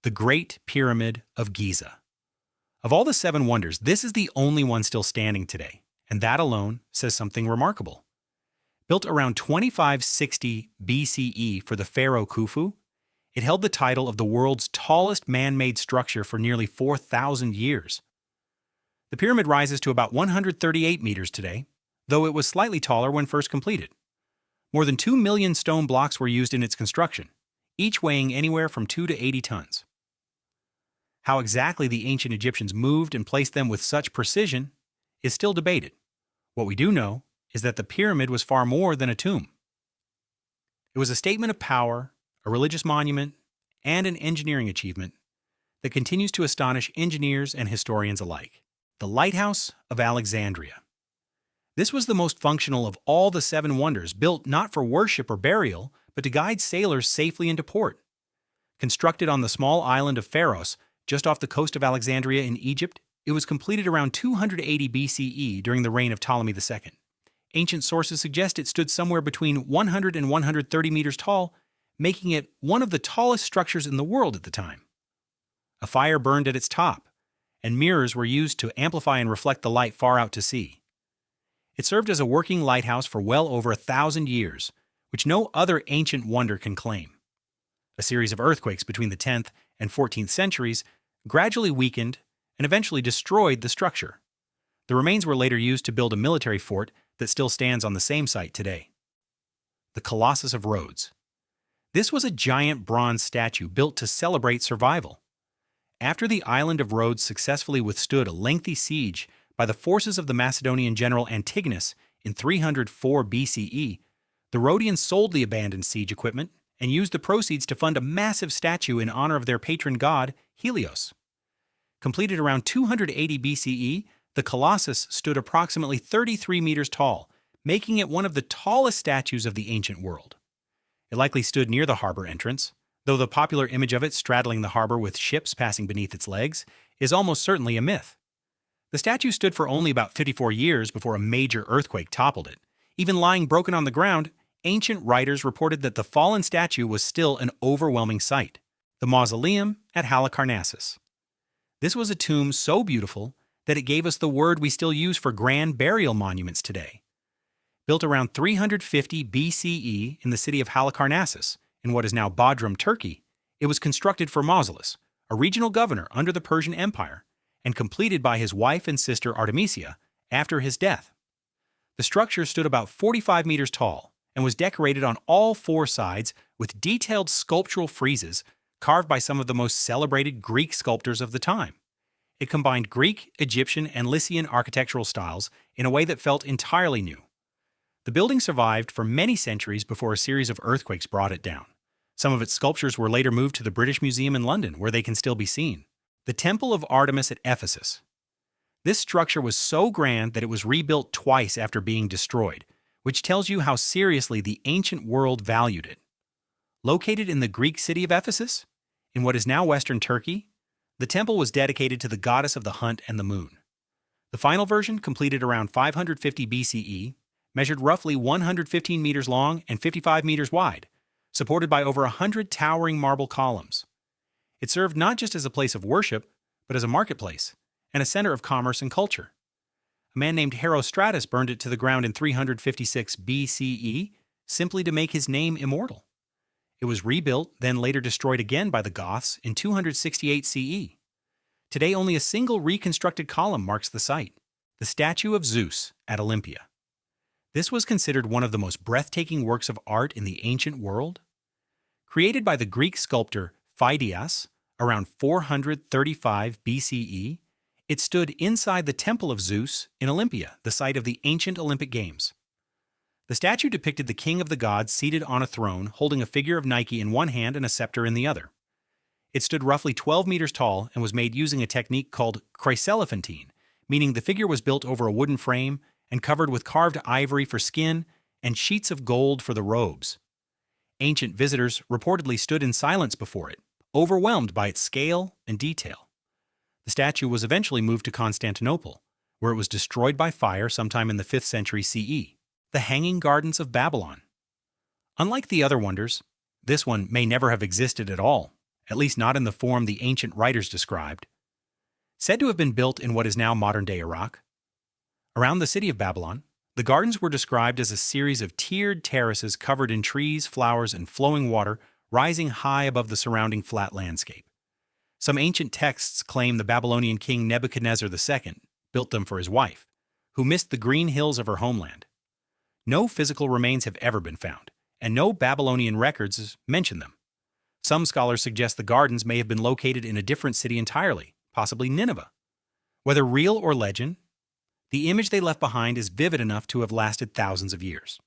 the Great Pyramid of Giza. Of all the seven wonders, this is the only one still standing today, and that alone says something remarkable. Built around 2560 BCE for the pharaoh Khufu, it held the title of the world's tallest man-made structure for nearly 4,000 years. The pyramid rises to about 138 meters today, though it was slightly taller when first completed. More than 2 million stone blocks were used in its construction, each weighing anywhere from 2 to 80 tons. How exactly the ancient Egyptians moved and placed them with such precision is still debated. What we do know is that the pyramid was far more than a tomb. It was a statement of power, a religious monument, and an engineering achievement that continues to astonish engineers and historians alike. The Lighthouse of Alexandria. This was the most functional of all the seven wonders, built not for worship or burial, but to guide sailors safely into port. Constructed on the small island of Pharos, just off the coast of Alexandria in Egypt, it was completed around 280 BCE during the reign of Ptolemy II. Ancient sources suggest it stood somewhere between 100 and 130 meters tall, making it one of the tallest structures in the world at the time. A fire burned at its top, and mirrors were used to amplify and reflect the light far out to sea. It served as a working lighthouse for well over 1,000 years, which no other ancient wonder can claim. A series of earthquakes between the 10th and 14th centuries gradually weakened and eventually destroyed the structure. The remains were later used to build a military fort that still stands on the same site today. The Colossus of Rhodes. This was a giant bronze statue built to celebrate survival. After the island of Rhodes successfully withstood a lengthy siege by the forces of the Macedonian general Antigonus in 304 BCE, the Rhodians sold the abandoned siege equipment and used the proceeds to fund a massive statue in honor of their patron god, Helios. Completed around 280 BCE, the Colossus stood approximately 33 meters tall, making it one of the tallest statues of the ancient world. It likely stood near the harbor entrance, though the popular image of it straddling the harbor with ships passing beneath its legs is almost certainly a myth. The statue stood for only about 54 years before a major earthquake toppled it. Even lying broken on the ground, ancient writers reported that the fallen statue was still an overwhelming sight. The mausoleum at Halicarnassus. This was a tomb so beautiful that it gave us the word we still use for grand burial monuments today. Built around 350 BCE in the city of Halicarnassus, in what is now Bodrum, Turkey, it was constructed for Mausolus, a regional governor under the Persian Empire, and completed by his wife and sister Artemisia after his death. The structure stood about 45 meters tall and was decorated on all four sides with detailed sculptural friezes carved by some of the most celebrated Greek sculptors of the time. It combined Greek, Egyptian, and Lycian architectural styles in a way that felt entirely new. The building survived for many centuries before a series of earthquakes brought it down. Some of its sculptures were later moved to the British Museum in London, where they can still be seen. The Temple of Artemis at Ephesus. This structure was so grand that it was rebuilt twice after being destroyed, which tells you how seriously the ancient world valued it. Located in the Greek city of Ephesus, in what is now Western Turkey, the temple was dedicated to the goddess of the hunt and the moon. The final version, completed around 550 BCE, measured roughly 115 meters long and 55 meters wide, supported by over 100 towering marble columns. It served not just as a place of worship, but as a marketplace and a center of commerce and culture. A man named Herostratus burned it to the ground in 356 BCE simply to make his name immortal. It was rebuilt, then later destroyed again by the Goths in 268 CE. Today, only a single reconstructed column marks the site, the statue of Zeus at Olympia. This was considered one of the most breathtaking works of art in the ancient world. Created by the Greek sculptor Phidias around 435 BCE, it stood inside the Temple of Zeus in Olympia, the site of the ancient Olympic Games. The statue depicted the king of the gods seated on a throne, holding a figure of Nike in one hand and a scepter in the other. It stood roughly 12 meters tall and was made using a technique called chryselephantine, meaning the figure was built over a wooden frame and covered with carved ivory for skin and sheets of gold for the robes. Ancient visitors reportedly stood in silence before it, overwhelmed by its scale and detail. The statue was eventually moved to Constantinople, where it was destroyed by fire sometime in the 5th century CE. The Hanging Gardens of Babylon. Unlike the other wonders, this one may never have existed at all, at least not in the form the ancient writers described. Said to have been built in what is now modern-day Iraq. Around the city of Babylon, the gardens were described as a series of tiered terraces covered in trees, flowers, and flowing water rising high above the surrounding flat landscape. Some ancient texts claim the Babylonian king Nebuchadnezzar II built them for his wife, who missed the green hills of her homeland. No physical remains have ever been found, and no Babylonian records mention them. Some scholars suggest the gardens may have been located in a different city entirely, possibly Nineveh. Whether real or legend, the image they left behind is vivid enough to have lasted thousands of years.